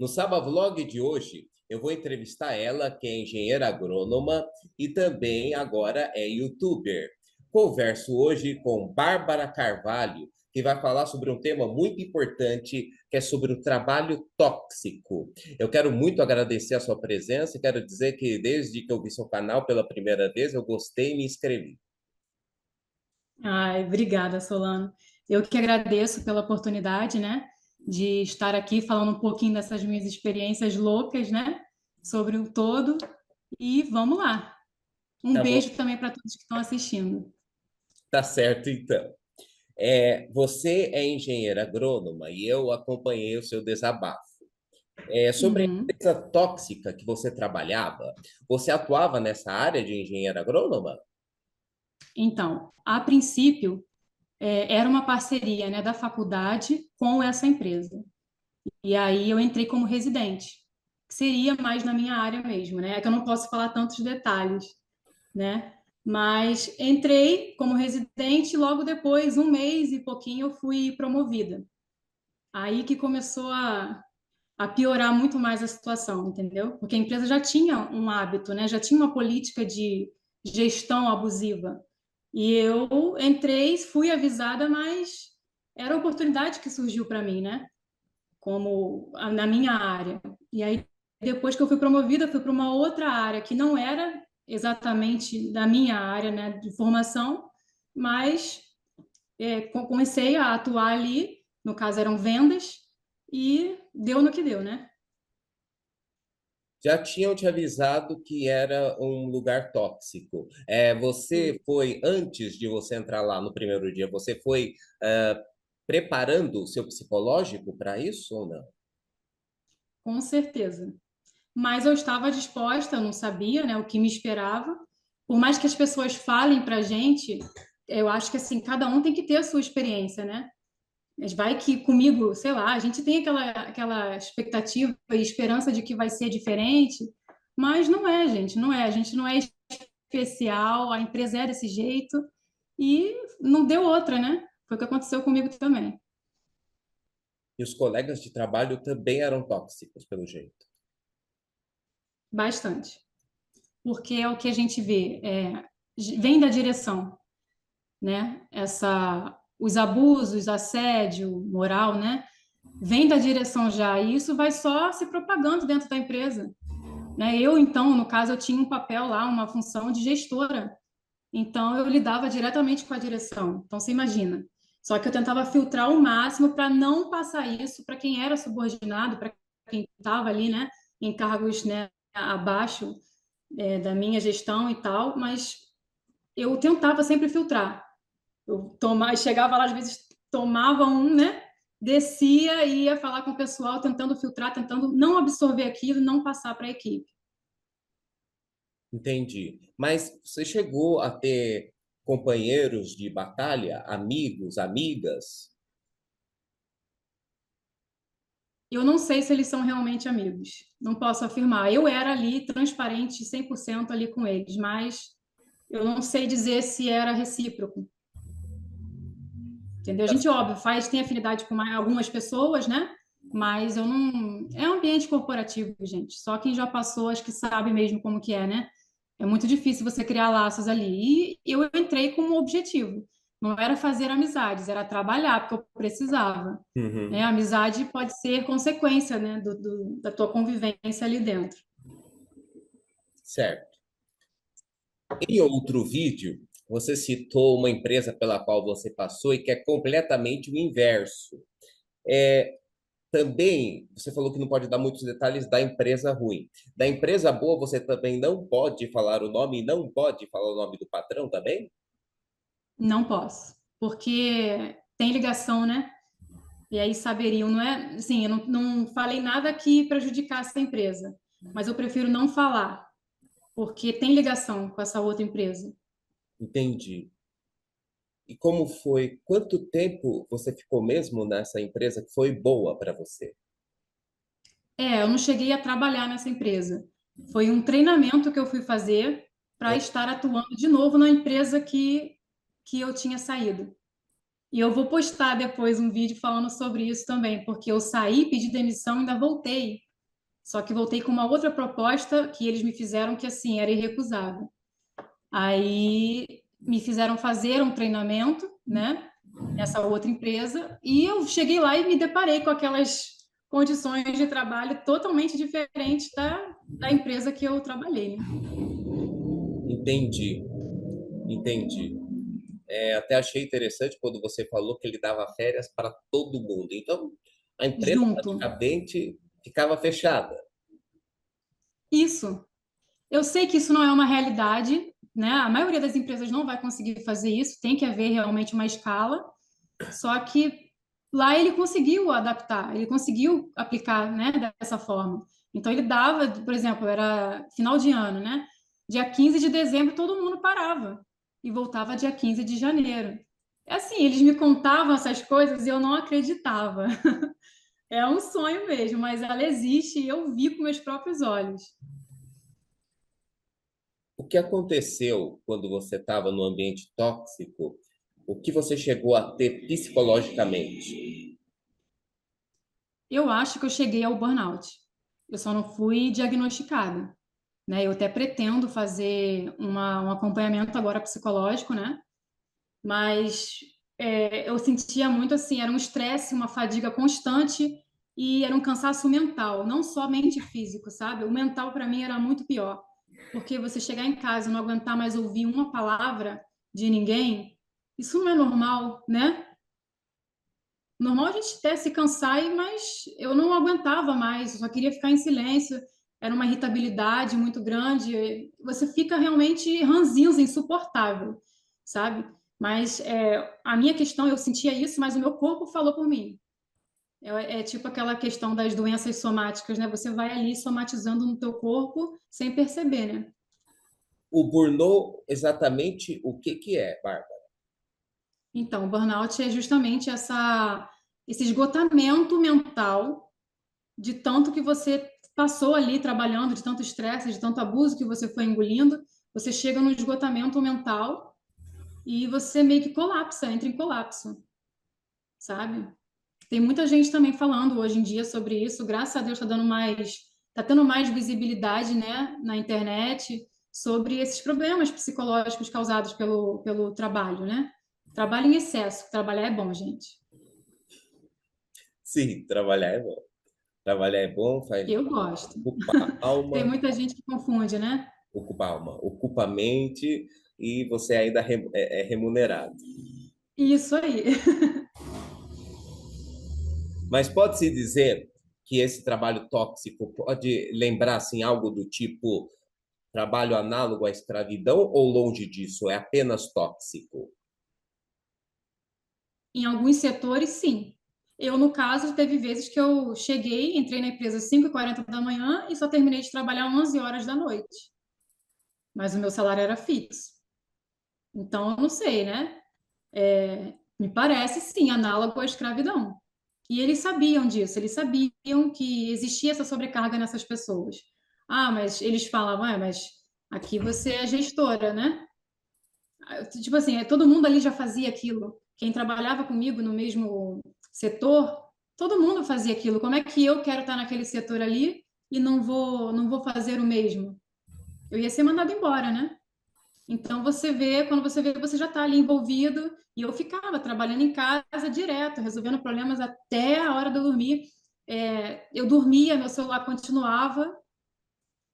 No Saba Vlog de hoje, eu vou entrevistar ela, que é engenheira agrônoma e também agora é youtuber. Converso hoje com Bárbara Carvalho, que vai falar sobre um tema muito importante, que é sobre o trabalho tóxico. Eu quero muito agradecer a sua presença e quero dizer que desde que eu vi seu canal pela primeira vez, eu gostei e me inscrevi. Ai, obrigada, Solano. Eu que agradeço pela oportunidade, né, de estar aqui falando um pouquinho dessas minhas experiências loucas, né, sobre o todo. E vamos lá. Um Tá bom? beijo também para todos que estão assistindo. Tá certo, então. Você é engenheira agrônoma e eu acompanhei o seu desabafo. Sobre a Uhum. empresa tóxica que você trabalhava, você atuava nessa área de engenheira agrônoma? Então, a princípio, era uma parceria, né, da faculdade com essa empresa. E aí eu entrei como residente, que seria mais na minha área mesmo, né? É que eu não posso falar tantos detalhes, né? Mas entrei como residente e logo depois, um mês e pouquinho, eu fui promovida. Aí que começou a piorar muito mais a situação, entendeu? Porque a empresa já tinha um hábito, né? Já tinha uma política de gestão abusiva. E eu entrei, fui avisada, mas era a oportunidade que surgiu para mim, né? Na minha área. E aí, depois que eu fui promovida, fui para uma outra área que não era exatamente da minha área, né, de formação, mas comecei a atuar ali, no caso eram vendas, e deu no que deu, né? Já tinham te avisado que era um lugar tóxico. Você foi, antes de você entrar lá no primeiro dia, você foi preparando o seu psicológico para isso ou não? Com certeza. Mas eu estava disposta, eu não sabia, né, o que me esperava. Por mais que as pessoas falem para a gente, eu acho que assim, cada um tem que ter a sua experiência, né? Mas vai que comigo, sei lá, a gente tem aquela expectativa e esperança de que vai ser diferente, mas não é, gente, não é. A gente não é especial, a empresa é desse jeito e não deu outra, né? Foi o que aconteceu comigo também. E os colegas de trabalho também eram tóxicos, pelo jeito. Bastante. Porque é o que a gente vê, vem da direção, né? Os abusos, assédio moral, né? Vem da direção já, e isso vai só se propagando dentro da empresa, né? Eu, então, no caso, eu tinha um papel lá, uma função de gestora, então eu lidava diretamente com a direção. Então, você imagina. Só que eu tentava filtrar o máximo para não passar isso para quem era subordinado, para quem estava ali, né, em cargos, né, abaixo, da minha gestão e tal, mas eu tentava sempre filtrar. Chegava lá, às vezes tomava um, né? Descia e ia falar com o pessoal, tentando filtrar, tentando não absorver aquilo, não passar para a equipe. Entendi. Mas você chegou a ter companheiros de batalha, amigos, amigas? Eu não sei se eles são realmente amigos, não posso afirmar. Eu era ali transparente 100% ali com eles, mas eu não sei dizer se era recíproco, entendeu? A gente, óbvio, tem afinidade com algumas pessoas, né? Mas eu não. É um ambiente corporativo, gente. Só quem já passou, acho que sabe mesmo como que é, né? É muito difícil você criar laços ali. E eu entrei com um objetivo. Não era fazer amizades, era trabalhar, porque eu precisava. Né? A Uhum. amizade pode ser consequência, né, da tua convivência ali dentro. Certo. Em outro vídeo, você citou uma empresa pela qual você passou e que é completamente o inverso. É, Também, você falou que não pode dar muitos detalhes da empresa ruim. Da empresa boa, você também não pode falar o nome e não pode falar o nome do patrão também? Não posso, porque tem ligação, né? E aí saberiam, não é? Assim, eu não falei nada que prejudicasse a empresa, mas eu prefiro não falar, porque tem ligação com essa outra empresa. Entendi. E como foi? Quanto tempo você ficou mesmo nessa empresa que foi boa para você? Eu não cheguei a trabalhar nessa empresa. Foi um treinamento que eu fui fazer para estar atuando de novo na empresa que eu tinha saído. E eu vou postar depois um vídeo falando sobre isso também, porque eu saí, pedi demissão, ainda voltei. Só que voltei com uma outra proposta que eles me fizeram que, assim, era irrecusável. Aí me fizeram fazer um treinamento, né, nessa outra empresa, e eu cheguei lá e me deparei com aquelas condições de trabalho totalmente diferentes da empresa que eu trabalhei, né? Entendi, entendi. Até achei interessante quando você falou que ele dava férias para todo mundo. Então, a empresa Junto. praticamente ficava fechada. Isso. Eu sei que isso não é uma realidade, né? A maioria das empresas não vai conseguir fazer isso, tem que haver realmente uma escala. Só que lá ele conseguiu adaptar, ele conseguiu aplicar, né, dessa forma. Então ele dava, por exemplo, era final de ano, né? Dia 15 de dezembro todo mundo parava e voltava dia 15 de janeiro. É assim, eles me contavam essas coisas e eu não acreditava. É um sonho mesmo, mas ela existe e eu vi com meus próprios olhos. O que aconteceu quando você estava no ambiente tóxico? O que você chegou a ter psicologicamente? Eu acho que eu cheguei ao burnout. Eu só não fui diagnosticada, né? Eu até pretendo fazer um acompanhamento agora psicológico, né? Mas eu sentia muito assim, era um estresse, uma fadiga constante e era um cansaço mental, não somente físico, sabe? O mental para mim era muito pior, porque você chegar em casa e não aguentar mais ouvir uma palavra de ninguém, isso não é normal, né? Normal a gente até se cansar, mas eu não aguentava mais, eu só queria ficar em silêncio. Era uma irritabilidade muito grande. Você fica realmente ranzinza, insuportável, sabe? Mas a minha questão, eu sentia isso, mas o meu corpo falou por mim. É tipo aquela questão das doenças somáticas, né? Você vai ali somatizando no teu corpo sem perceber, né? O burnout, exatamente o que que é, Bárbara? Então, o burnout é justamente esse esgotamento mental de tanto que você passou ali trabalhando, de tanto estresse, de tanto abuso que você foi engolindo, você chega no esgotamento mental e você meio que colapsa, entra em colapso, sabe? Tem muita gente também falando hoje em dia sobre isso, graças a Deus tá tendo mais visibilidade, né, na internet sobre esses problemas psicológicos causados pelo trabalho, né? Trabalho em excesso, trabalhar é bom, gente. Sim, trabalhar é bom. Trabalhar é bom, faz Eu gosto. ocupa a Tem alma, muita gente que confunde, né? ocupa a mente e você ainda é remunerado. Isso aí. Mas pode-se dizer que esse trabalho tóxico pode lembrar assim, algo do tipo trabalho análogo à escravidão ou longe disso? É apenas tóxico? Em alguns setores, sim. Eu, no caso, teve vezes que eu cheguei, entrei na empresa às 5h40 da manhã e só terminei de trabalhar 11 horas da noite. Mas o meu salário era fixo. Então, eu não sei, né? Me parece, sim, análogo à escravidão. E eles sabiam disso, eles sabiam que existia essa sobrecarga nessas pessoas. Ah, mas eles falavam, mas aqui você é gestora, né? Tipo assim, todo mundo ali já fazia aquilo. Quem trabalhava comigo no mesmo setor, todo mundo fazia aquilo. Como é que eu quero estar naquele setor ali e não vou fazer o mesmo? Eu ia ser mandado embora, né? Então você vê, quando você vê, você já está ali envolvido. E eu ficava trabalhando em casa direto, resolvendo problemas até a hora de eu dormir. Eu dormia, meu celular continuava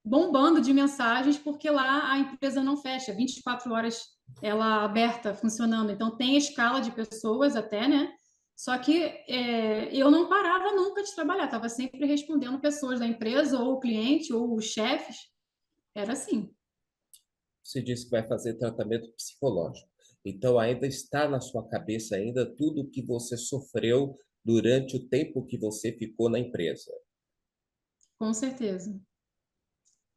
bombando de mensagens, porque lá a empresa não fecha, 24 horas ela aberta, funcionando. Então tem escala de pessoas até, né? Só que eu não parava nunca de trabalhar, estava sempre respondendo pessoas da empresa, ou o cliente, ou os chefes. Era assim. Você disse que vai fazer tratamento psicológico. Então ainda está na sua cabeça ainda tudo o que você sofreu durante o tempo que você ficou na empresa. Com certeza.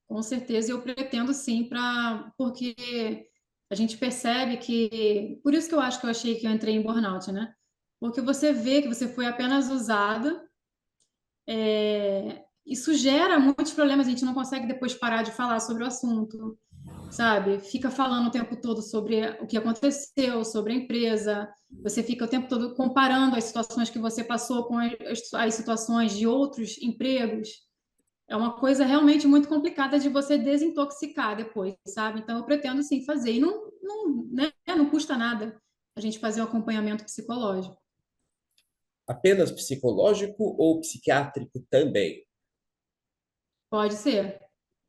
Com certeza, eu pretendo sim, porque a gente percebe que. Por isso que eu acho que eu achei que eu entrei em burnout, né? Porque você vê que você foi apenas usada. Isso gera muitos problemas, a gente não consegue depois parar de falar sobre o assunto, sabe? Fica falando o tempo todo sobre o que aconteceu, sobre a empresa, você fica o tempo todo comparando as situações que você passou com as situações de outros empregos. é uma coisa realmente muito complicada de você desintoxicar depois, sabe? Então, eu pretendo sim fazer. E né, não custa nada a gente fazer o acompanhamento psicológico. Apenas psicológico ou psiquiátrico também? Pode ser.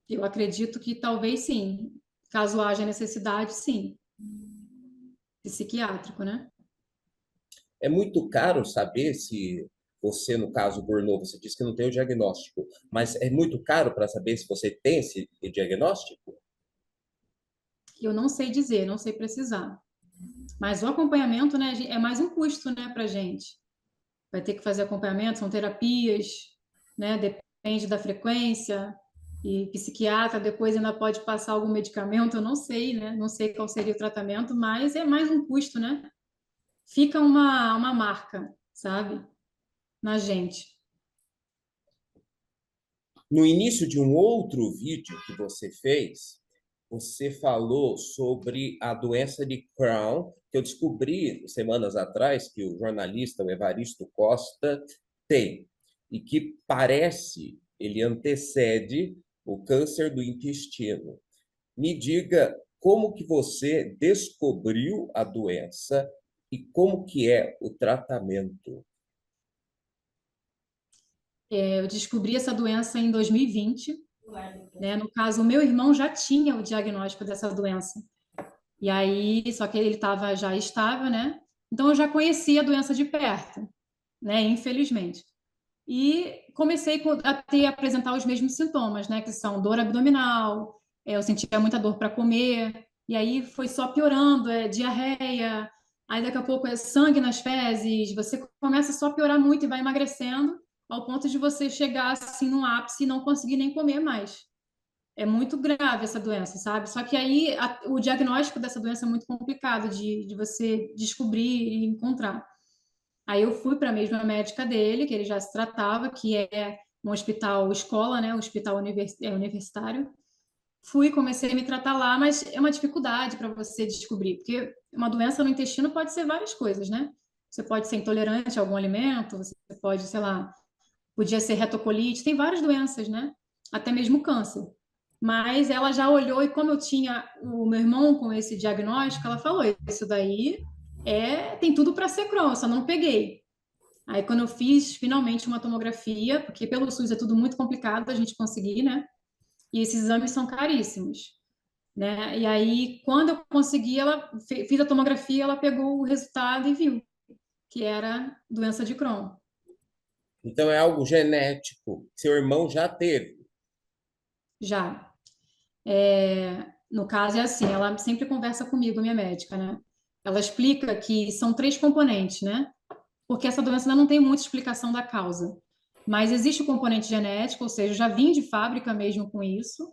Eu acredito que talvez sim. Caso haja necessidade, sim. Psiquiátrico, né? É muito caro saber se você, no caso, burnou, você disse que não tem o diagnóstico, mas é muito caro para saber se você tem esse diagnóstico? Eu não sei dizer, não sei precisar. Mas o acompanhamento, né, é mais um custo, né, para gente. Vai ter que fazer acompanhamento, são terapias, né? Depende da frequência. E psiquiatra depois ainda pode passar algum medicamento, eu não sei, né? Não sei qual seria o tratamento, mas é mais um custo, né? Fica uma marca, sabe? Na gente. No início de um outro vídeo que você fez, você falou sobre a doença de Crohn, que eu descobri semanas atrás que o jornalista o Evaristo Costa tem, e que parece, ele antecede o câncer do intestino. Me diga como que você descobriu a doença e como que é o tratamento. Eu descobri essa doença em 2020, né? No caso, o meu irmão já tinha o diagnóstico dessa doença. E aí, só que ele estava já estável, né? Então eu já conhecia a doença de perto, né? Infelizmente. E comecei a apresentar os mesmos sintomas, né? Que são dor abdominal, eu sentia muita dor para comer, e aí foi só piorando, diarreia, aí daqui a pouco é sangue nas fezes, você começa só a piorar muito e vai emagrecendo, ao ponto de você chegar assim no ápice e não conseguir nem comer mais. É muito grave essa doença, sabe? Só que aí o diagnóstico dessa doença é muito complicado de você descobrir e encontrar. Aí eu fui para a mesma médica dele, que ele já se tratava, que é um hospital escola, né? Um hospital universitário. Fui, comecei a me tratar lá, mas é uma dificuldade para você descobrir, porque uma doença no intestino pode ser várias coisas, né? Você pode ser intolerante a algum alimento, você pode, sei lá, podia ser retocolite, tem várias doenças, né? Até mesmo câncer. Mas ela já olhou e como eu tinha o meu irmão com esse diagnóstico, ela falou: isso daí tem tudo para ser Crohn, eu só não peguei. Aí quando eu fiz finalmente uma tomografia, porque pelo SUS é tudo muito complicado a gente conseguir, né? E esses exames são caríssimos, né? E aí quando eu consegui, ela fiz a tomografia, ela pegou o resultado e viu que era doença de Crohn. Então é algo genético. Seu irmão já teve. Já. No caso é assim, ela sempre conversa comigo, minha médica, né? Ela explica que são três componentes, né? Porque essa doença ainda não tem muita explicação da causa. Mas existe o componente genético, ou seja, eu já vim de fábrica mesmo com isso,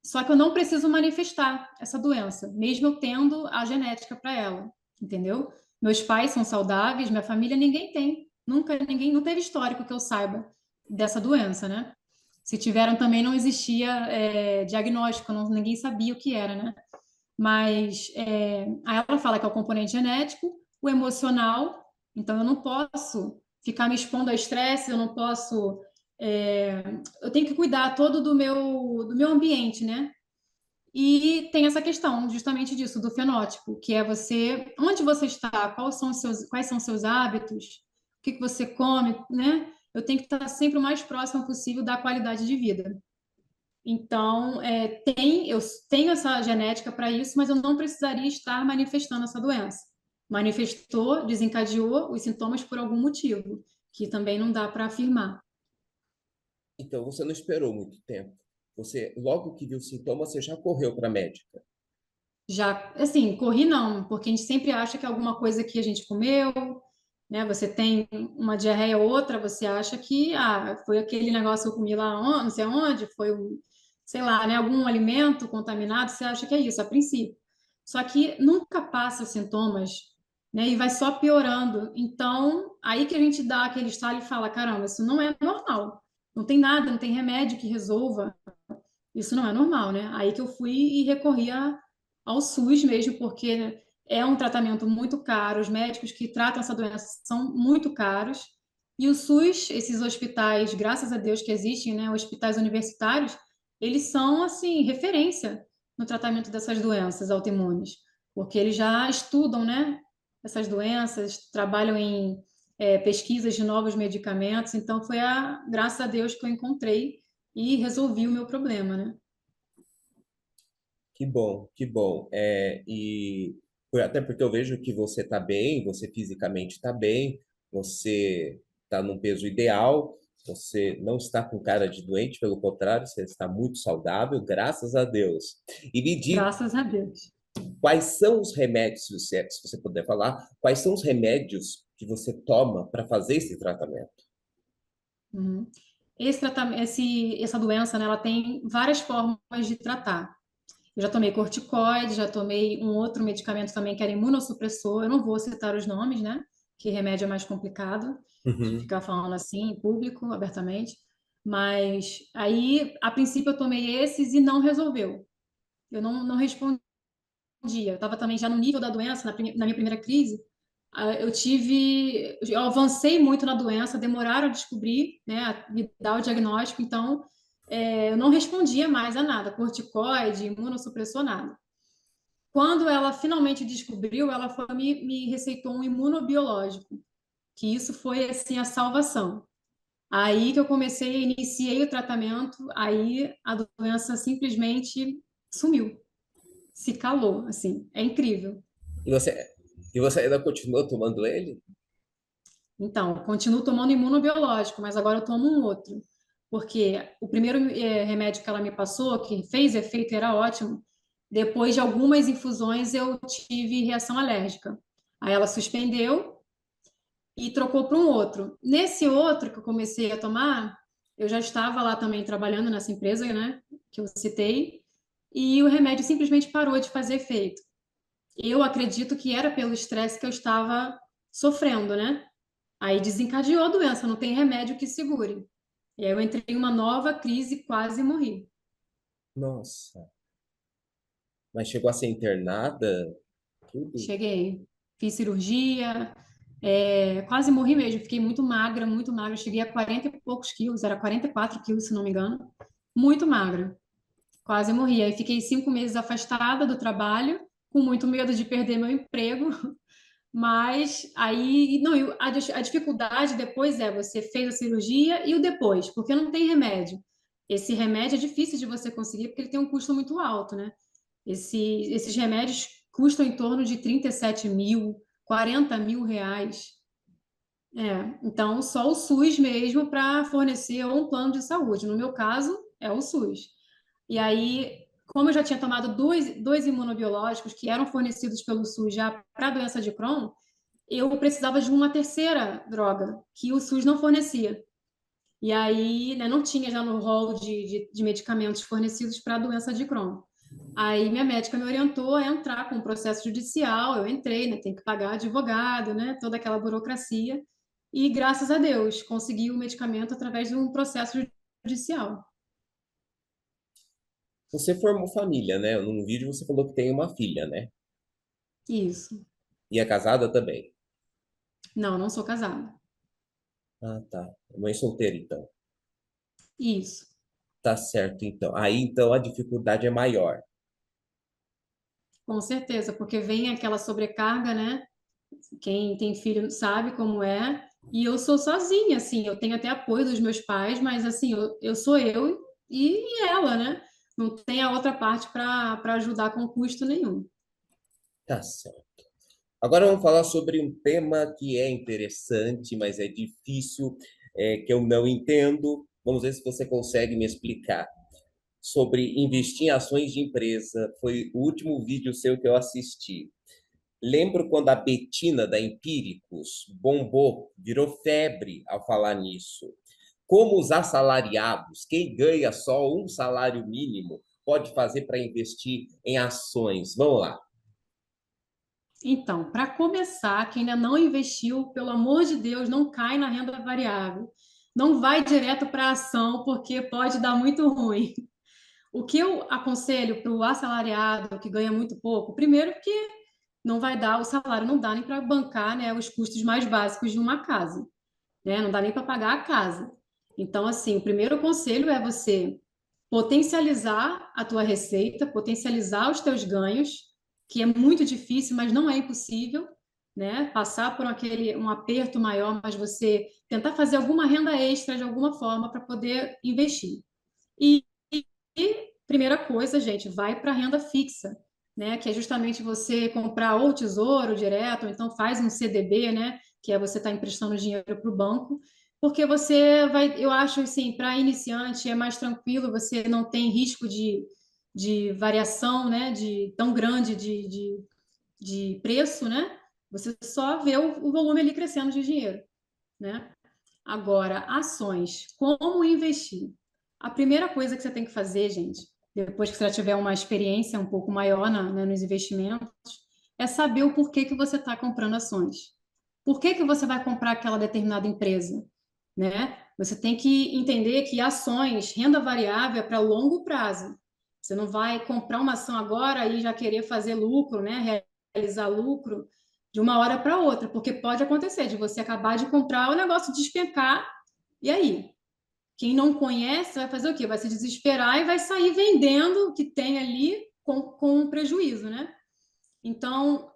só que eu não preciso manifestar essa doença, mesmo eu tendo a genética para ela, entendeu? Meus pais são saudáveis, minha família ninguém tem, nunca ninguém não teve histórico que eu saiba dessa doença, né? Se tiveram também não existia diagnóstico, ninguém sabia o que era, né? Mas aí ela fala que é o componente genético, o emocional, então eu não posso ficar me expondo a estresse, eu não posso é, eu tenho que cuidar todo do meu ambiente, né? E tem essa questão justamente disso, do fenótipo, que é você, onde você está, quais são os seus hábitos, o que que você come, né? Eu tenho que estar sempre o mais próximo possível da qualidade de vida. Então, eu tenho essa genética para isso, mas eu não precisaria estar manifestando essa doença. Manifestou, desencadeou os sintomas por algum motivo, que também não dá para afirmar. Então você não esperou muito tempo. Você, logo que viu os sintomas, você já correu para a médica. Já, assim, corri não, porque a gente sempre acha que é alguma coisa que a gente comeu, né? Você tem uma diarreia ou outra, você acha que foi aquele negócio que eu comi lá, não sei onde, foi sei lá, né, algum alimento contaminado, você acha que é isso, a princípio. Só que nunca passa os sintomas, né? E vai só piorando. Então, aí que a gente dá aquele estalo e fala, caramba, isso não é normal. Não tem nada, não tem remédio que resolva. Isso não é normal, né? Aí que eu fui e recorri ao SUS mesmo, porque é um tratamento muito caro, os médicos que tratam essa doença são muito caros, E o SUS, esses hospitais, graças a Deus que existem, né, hospitais universitários, eles são, assim, referência no tratamento dessas doenças autoimunes, porque eles já estudam, né, essas doenças, trabalham em pesquisas de novos medicamentos, então foi graças a Deus que eu encontrei e resolvi o meu problema, né? Que bom, que bom. Até porque eu vejo que você está bem, você fisicamente está bem, você está num peso ideal, você não está com cara de doente, pelo contrário, você está muito saudável, graças a Deus. E me diga Graças a Deus. quais são os remédios, se você puder falar, quais são os remédios que você toma para fazer esse tratamento? Uhum. Essa doença, né, ela tem várias formas de tratar. Eu já tomei corticoide, já tomei um outro medicamento também que era imunossupressor. Eu não vou citar os nomes, né? Que remédio é mais complicado de Uhum. ficar falando assim em público, abertamente. Mas aí, a princípio, eu tomei esses e não resolveu. Eu não respondi. Eu estava também já no nível da doença, na minha primeira crise. Eu avancei muito na doença, demoraram a descobrir, né, a me dar o diagnóstico, então eu não respondia mais a nada, corticoide, imunossupressor, nada. Quando ela finalmente descobriu, ela me receitou um imunobiológico, que isso foi assim a salvação. Aí que eu iniciei o tratamento, aí a doença simplesmente sumiu, se calou, assim, é incrível. E você, e você ainda continua tomando ele? Então, continuo tomando imunobiológico, mas agora eu tomo um outro, porque o primeiro remédio que ela me passou, que fez efeito, era ótimo. Depois de algumas infusões, eu tive reação alérgica. Aí ela suspendeu e trocou para um outro. Nesse outro que eu comecei a tomar, eu já estava lá também trabalhando nessa empresa, né, que eu citei, e o remédio simplesmente parou de fazer efeito. Eu acredito que era pelo estresse que eu estava sofrendo, né? Aí desencadeou a doença, não tem remédio que segure. E aí eu entrei em uma nova crise e quase morri. Nossa, mas chegou a ser internada? Tudo? Cheguei, fiz cirurgia, quase morri mesmo. Fiquei muito magra, muito magra. Cheguei a 40 e poucos quilos, era 44 quilos, se não me engano. Muito magra, quase morri. Aí fiquei 5 meses afastada do trabalho, com muito medo de perder meu emprego. Mas aí, não, a dificuldade depois você fez a cirurgia e o depois, porque não tem remédio. Esse remédio é difícil de você conseguir porque ele tem um custo muito alto, né? Esses remédios custam em torno de 37 mil, 40 mil reais. Então, só o SUS mesmo para fornecer um plano de saúde. No meu caso, é o SUS. E aí, como eu já tinha tomado dois imunobiológicos que eram fornecidos pelo SUS já para a doença de Crohn, eu precisava de uma terceira droga que o SUS não fornecia. E aí, né, não tinha já no rol de medicamentos fornecidos para a doença de Crohn. Aí minha médica me orientou a entrar com um processo judicial, eu entrei, né, tem que pagar advogado, né, toda aquela burocracia, e graças a Deus consegui o medicamento através de um processo judicial. Você formou família, né? Num vídeo você falou que tem uma filha, né? Isso. E é casada também. Não, não sou casada. Ah, tá. Mãe solteira, então. Isso. Tá certo, então. Aí, então, a dificuldade é maior. Com certeza, porque vem aquela sobrecarga, né? Quem tem filho sabe como é. E eu sou sozinha, assim, eu tenho até apoio dos meus pais, mas assim, eu sou eu e ela, né? Não tem a outra parte para ajudar com custo nenhum. Tá certo. Agora vamos falar sobre um tema que é interessante, mas é difícil, que eu não entendo. Vamos ver se você consegue me explicar. Sobre investir em ações de empresa. Foi o último vídeo seu que eu assisti. Lembro quando a Betina da Empíricos bombou, virou febre ao falar nisso. Como os assalariados, quem ganha só um salário mínimo, pode fazer para investir em ações? Vamos lá. Então, para começar, quem ainda não investiu, pelo amor de Deus, não cai na renda variável. Não vai direto para a ação, porque pode dar muito ruim. O que eu aconselho para o assalariado que ganha muito pouco, primeiro que não vai dar, o salário não dá nem para bancar, né, os custos mais básicos de uma casa. né? Não dá nem para pagar a casa. Então, assim, o primeiro conselho é você potencializar a tua receita, potencializar os teus ganhos, que é muito difícil, mas não é impossível, né? Passar por um aperto maior, mas você tentar fazer alguma renda extra de alguma forma para poder investir. E, e primeira coisa, gente, vai para a renda fixa, né? Que é justamente você comprar ou tesouro direto, ou então faz um CDB, né? Que é você estar emprestando dinheiro para o banco, porque você vai, eu acho assim, para iniciante é mais tranquilo, você não tem risco de variação, né? De tão grande de preço, né? Você só vê o volume ali crescendo de dinheiro, né? Agora, ações, como investir? A primeira coisa que você tem que fazer, gente, depois que você já tiver uma experiência um pouco maior né, nos investimentos, é saber o porquê que você está comprando ações. Por que que você vai comprar aquela determinada empresa, né? Você tem que entender que ações, renda variável é para longo prazo. Você não vai comprar uma ação agora e já querer fazer lucro, né? Realizar lucro de uma hora para outra, porque pode acontecer de você acabar de comprar o negócio despencar, e aí? Quem não conhece vai fazer o quê? Vai se desesperar e vai sair vendendo o que tem ali com prejuízo, né? Então,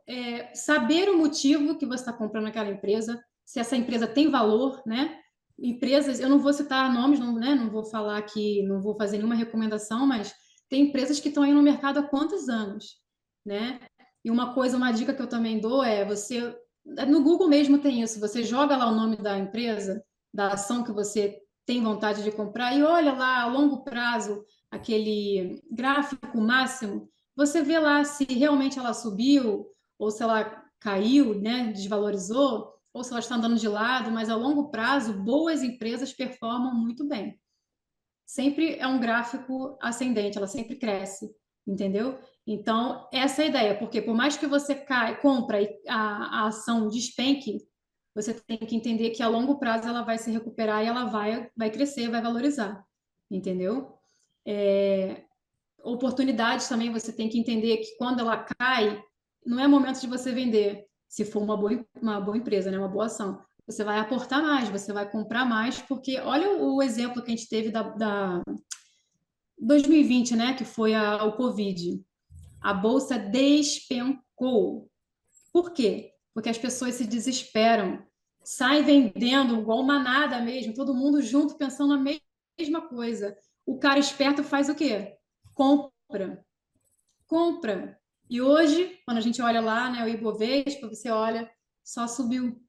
saber o motivo que você está comprando aquela empresa, se essa empresa tem valor, né? Empresas, eu não vou citar nomes, não, né? Não vou falar aqui, não vou fazer nenhuma recomendação, mas tem empresas que estão aí no mercado há quantos anos, né? E uma coisa, uma dica que eu também dou é você, no Google mesmo tem isso, você joga lá o nome da empresa, da ação que você tem vontade de comprar e olha lá a longo prazo aquele gráfico máximo, você vê lá se realmente ela subiu ou se ela caiu, né, desvalorizou, ou se ela está andando de lado, mas a longo prazo, boas empresas performam muito bem. Sempre é um gráfico ascendente, ela sempre cresce, entendeu? Então, essa é a ideia, porque por mais que você compra e a ação despenque, você tem que entender que a longo prazo ela vai se recuperar e ela vai crescer, vai valorizar, entendeu? É, oportunidades também você tem que entender que quando ela cai, não é momento de você vender, se for uma boa empresa, né, uma boa ação. Você vai aportar mais, você vai comprar mais, porque olha o exemplo que a gente teve da 2020, né, que foi o Covid. A bolsa despencou. Por quê? Porque as pessoas se desesperam, saem vendendo igual manada mesmo, todo mundo junto pensando a mesma coisa. O cara esperto faz o quê? Compra, compra. E hoje, quando a gente olha lá, né, o Ibovespa, você olha, só subiu.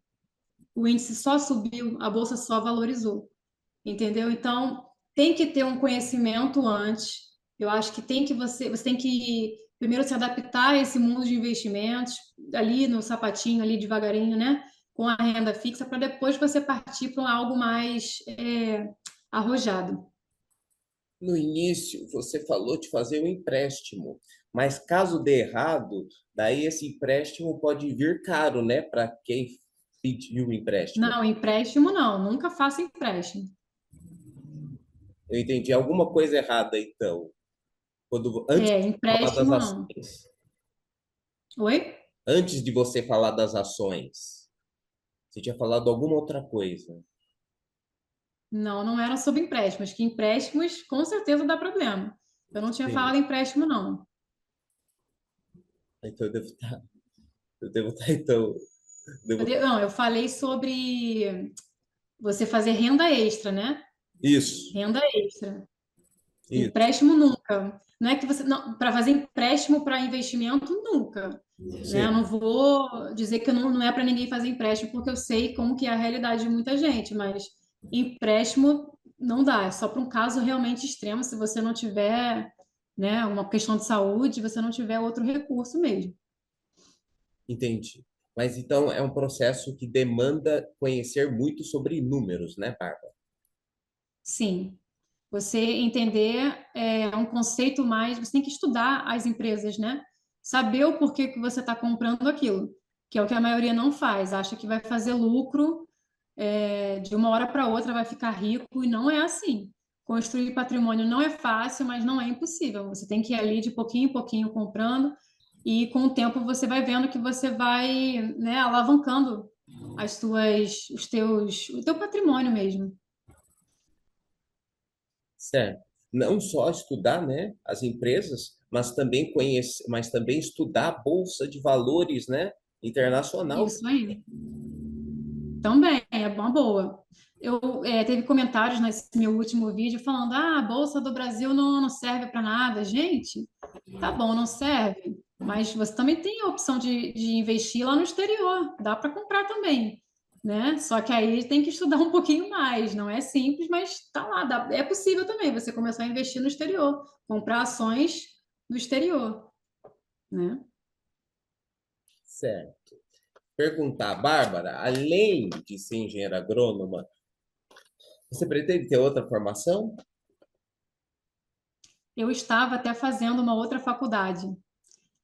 O índice só subiu, a bolsa só valorizou. Entendeu? Então, tem que ter um conhecimento antes. Eu acho que você tem que primeiro se adaptar a esse mundo de investimentos, ali no sapatinho, ali devagarinho, né? Com a renda fixa, para depois você partir para algo mais arrojado. No início, você falou de fazer um empréstimo, mas caso dê errado, daí esse empréstimo pode vir caro, né, para quem pediu o empréstimo. Não, empréstimo não, nunca faça empréstimo. Eu entendi alguma coisa errada, então. Antes de falar das Empréstimo não. ações, Oi? antes de você falar das ações, você tinha falado alguma outra coisa. Não, não era sobre empréstimos, que empréstimos com certeza dá problema. Eu não tinha Sim. falado empréstimo, não. Então então, devo. Não, eu falei sobre você fazer renda extra, né? Isso, Renda extra. isso. Empréstimo nunca. Não é que você não, para fazer empréstimo para investimento nunca, né? Eu Sim. não vou dizer que não é para ninguém fazer empréstimo porque eu sei como que é a realidade de muita gente, mas empréstimo não dá, é só para um caso realmente extremo, se você não tiver, né, uma questão de saúde, você não tiver outro recurso mesmo. Entendi. Mas então é um processo que demanda conhecer muito sobre números, né, Bárbara? Sim. Você entender um conceito mais, você tem que estudar as empresas, né? Saber o porquê que você está comprando aquilo, que é o que a maioria não faz, acha que vai fazer lucro de uma hora para outra, vai ficar rico, e não é assim. Construir patrimônio não é fácil, mas não é impossível. Você tem que ir ali de pouquinho em pouquinho comprando, e com o tempo você vai vendo que você vai, né, alavancando o teu patrimônio mesmo. Certo. Não só estudar, né, as empresas, mas também conhecer, mas também estudar a Bolsa de Valores, né, internacional. Isso aí. Também, é uma boa. Teve comentários nesse meu último vídeo falando: a Bolsa do Brasil não serve para nada. Gente, tá bom, não serve, mas você também tem a opção de investir lá no exterior, dá para comprar também, né? Só que aí tem que estudar um pouquinho mais, não é simples, mas tá lá, é possível também você começar a investir no exterior, comprar ações do exterior, né? Certo. Perguntar, Bárbara, além de ser engenheira agrônoma, você pretende ter outra formação? Eu estava até fazendo uma outra faculdade,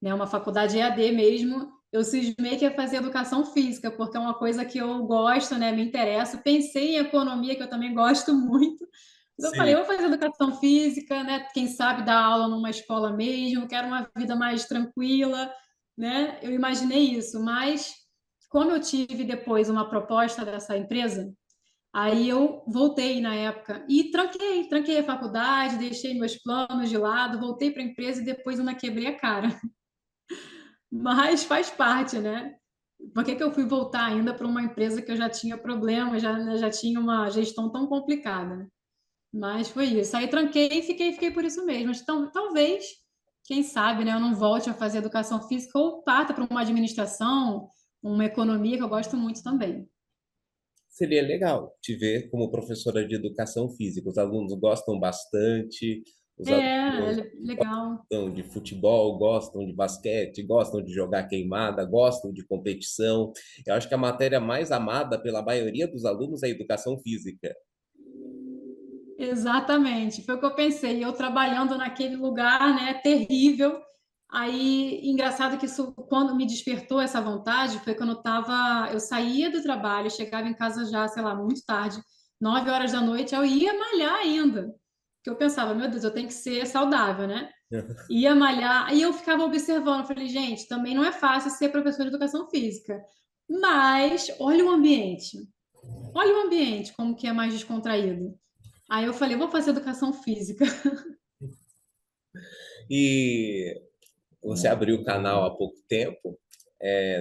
né, uma faculdade EAD mesmo, eu cismei que ia fazer educação física, porque é uma coisa que eu gosto, né, me interessa. Pensei em economia, que eu também gosto muito. Mas eu falei, Sim. eu vou fazer educação física, né? Quem sabe dar aula numa escola mesmo, quero uma vida mais tranquila, né? Eu imaginei isso, mas como eu tive depois uma proposta dessa empresa, aí eu voltei na época e tranquei a faculdade, deixei meus planos de lado, voltei para a empresa e depois eu ainda quebrei a cara. Mas faz parte, né? Por que que eu fui voltar ainda para uma empresa que eu já tinha problema, já tinha uma gestão tão complicada, né? Mas foi isso. Aí tranquei e fiquei por isso mesmo. Então, talvez, quem sabe, né, eu não volte a fazer educação física ou parta para uma administração, uma economia que eu gosto muito também. Seria legal te ver como professora de educação física. Os alunos gostam bastante, os alunos Legal. gostam de futebol, gostam de basquete, gostam de jogar queimada, gostam de competição. Eu acho que a matéria mais amada pela maioria dos alunos é a educação física. Exatamente, foi o que eu pensei. Eu trabalhando naquele lugar, né, terrível. Aí, engraçado que isso, quando me despertou essa vontade, foi quando eu saía do trabalho, chegava em casa já, sei lá, muito tarde, 9 horas da noite, eu ia malhar ainda. Porque eu pensava, meu Deus, eu tenho que ser saudável, né? Ia malhar, aí eu ficava observando, eu falei, gente, também não é fácil ser professor de educação física. Mas olha o ambiente, como que é mais descontraído. Aí eu falei, vou fazer educação física. E você abriu o canal há pouco tempo.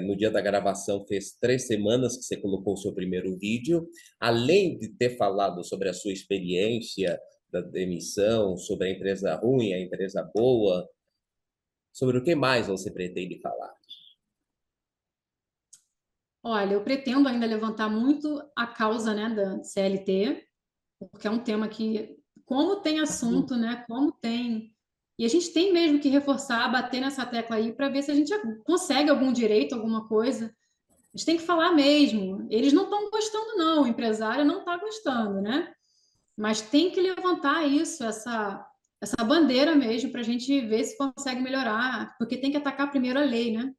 No dia da gravação, fez 3 semanas que você colocou o seu primeiro vídeo. Além de ter falado sobre a sua experiência da demissão, sobre a empresa ruim, a empresa boa, sobre o que mais você pretende falar? Olha, eu pretendo ainda levantar muito a causa, né, da CLT, porque é um tema que, como tem assunto, né, como tem. E a gente tem mesmo que reforçar, bater nessa tecla aí para ver se a gente consegue algum direito, alguma coisa. A gente tem que falar mesmo. Eles não estão gostando, não, o empresário não está gostando, né? Mas tem que levantar isso, essa bandeira mesmo, para a gente ver se consegue melhorar, porque tem que atacar primeiro a lei, né?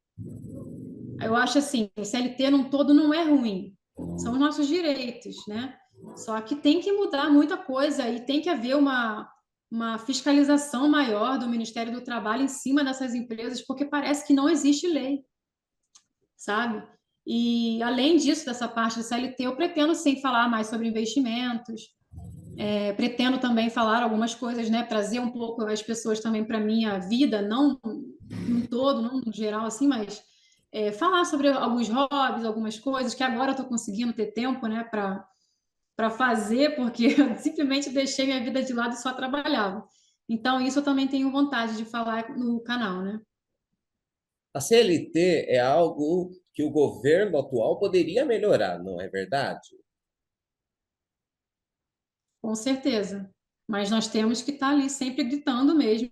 Eu acho assim, o CLT num todo não é ruim, são os nossos direitos, né? Só que tem que mudar muita coisa e tem que haver uma fiscalização maior do Ministério do Trabalho em cima dessas empresas, porque parece que não existe lei, sabe? E além disso, dessa parte do CLT, eu pretendo sim falar mais sobre investimentos, pretendo também falar algumas coisas, né? Trazer um pouco as pessoas também para a minha vida, não num todo, não no geral, assim, mas falar sobre alguns hobbies, algumas coisas que agora eu estou conseguindo ter tempo, né, para fazer, porque eu simplesmente deixei minha vida de lado e só trabalhava. Então, isso eu também tenho vontade de falar no canal, né? A CLT é algo que o governo atual poderia melhorar, não é verdade? Com certeza. Mas nós temos que estar ali sempre gritando mesmo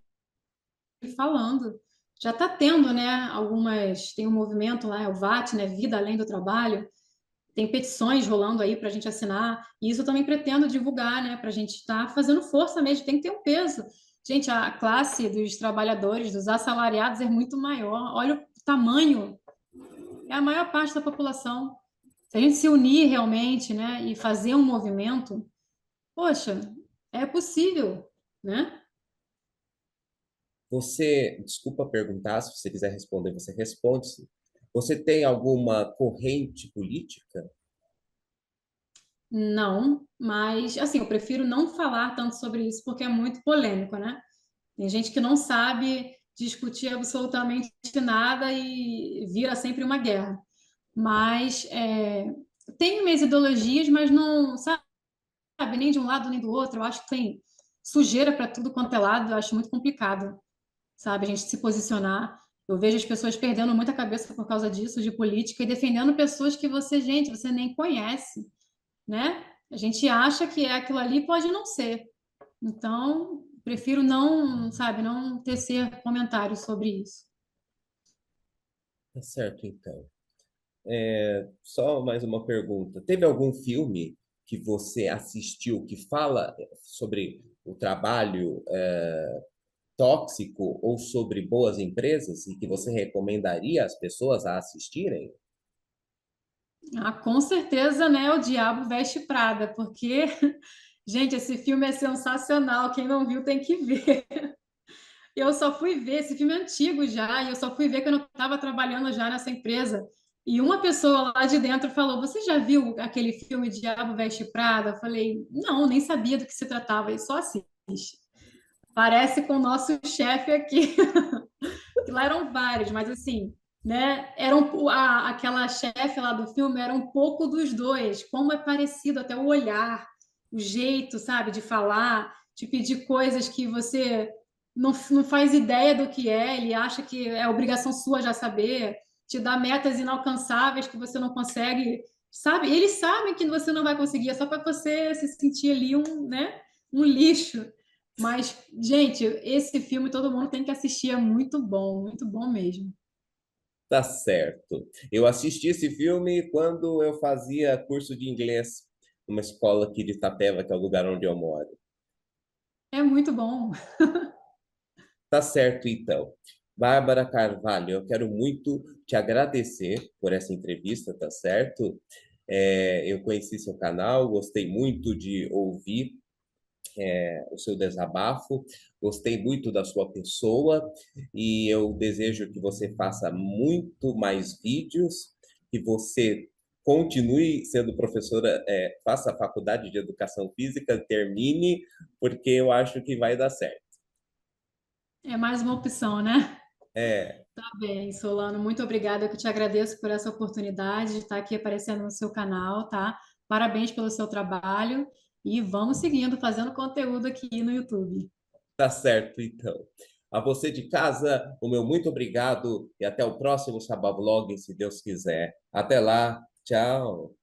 e falando. Já está tendo, né, tem um movimento lá, é o VAT, né, Vida Além do Trabalho, tem petições rolando aí para a gente assinar, e isso eu também pretendo divulgar, né, para a gente estar fazendo força mesmo, tem que ter um peso. Gente, a classe dos trabalhadores, dos assalariados é muito maior, olha o tamanho, é a maior parte da população. Se a gente se unir realmente, né, e fazer um movimento, poxa, é possível, né? Você, desculpa perguntar, se você quiser responder, você responde. Você tem alguma corrente política? Não, mas assim, eu prefiro não falar tanto sobre isso porque é muito polêmico, né? Tem gente que não sabe discutir absolutamente nada e vira sempre uma guerra. Mas tenho minhas ideologias, mas não, sabe, nem de um lado nem do outro. Eu acho que tem sujeira para tudo quanto é lado, eu acho muito complicado, sabe, a gente se posicionar. Eu vejo as pessoas perdendo muita cabeça por causa disso, de política, e defendendo pessoas que você, gente, você nem conhece, né? A gente acha que é aquilo ali, pode não ser. Então, prefiro não, sabe, não tecer comentários sobre isso. Tá certo, então. Só mais uma pergunta. Teve algum filme que você assistiu que fala sobre o trabalho tóxico ou sobre boas empresas e que você recomendaria às pessoas a assistirem? Ah, com certeza, né? O Diabo Veste Prada, porque, gente, esse filme é sensacional. Quem não viu tem que ver. Eu só fui ver, esse filme é antigo já, e eu só fui ver quando eu estava trabalhando já nessa empresa. E uma pessoa lá de dentro falou: Você já viu aquele filme Diabo Veste Prada? Eu falei: Não, nem sabia do que se tratava. E só assiste. Parece com o nosso chefe aqui, que lá eram vários, mas assim, né? Aquela chefe lá do filme era um pouco dos dois, como é parecido até o olhar, o jeito, sabe, de falar, de pedir coisas que você não faz ideia do que é, ele acha que é obrigação sua já saber, te dá metas inalcançáveis que você não consegue, sabe? Eles sabem que você não vai conseguir, é só para você se sentir ali né, um lixo. Mas, gente, esse filme todo mundo tem que assistir, é muito bom mesmo. Tá certo. Eu assisti esse filme quando eu fazia curso de inglês numa escola aqui de Itapeva, que é o lugar onde eu moro. É muito bom. Tá certo, então. Bárbara Carvalho, eu quero muito te agradecer por essa entrevista, tá certo? Eu conheci seu canal, gostei muito de ouvir o seu desabafo, gostei muito da sua pessoa e eu desejo que você faça muito mais vídeos, que você continue sendo professora, faça a faculdade de educação física, termine, porque eu acho que vai dar certo. É mais uma opção, né? É, Tá bem, Solano, muito obrigada. Eu te agradeço por essa oportunidade de estar aqui aparecendo no seu canal, tá? Parabéns pelo seu trabalho e vamos seguindo, fazendo conteúdo aqui no YouTube. tá certo, então. A você de casa, o meu muito obrigado e até o próximo Sabá Vlog, se Deus quiser. Até lá, tchau.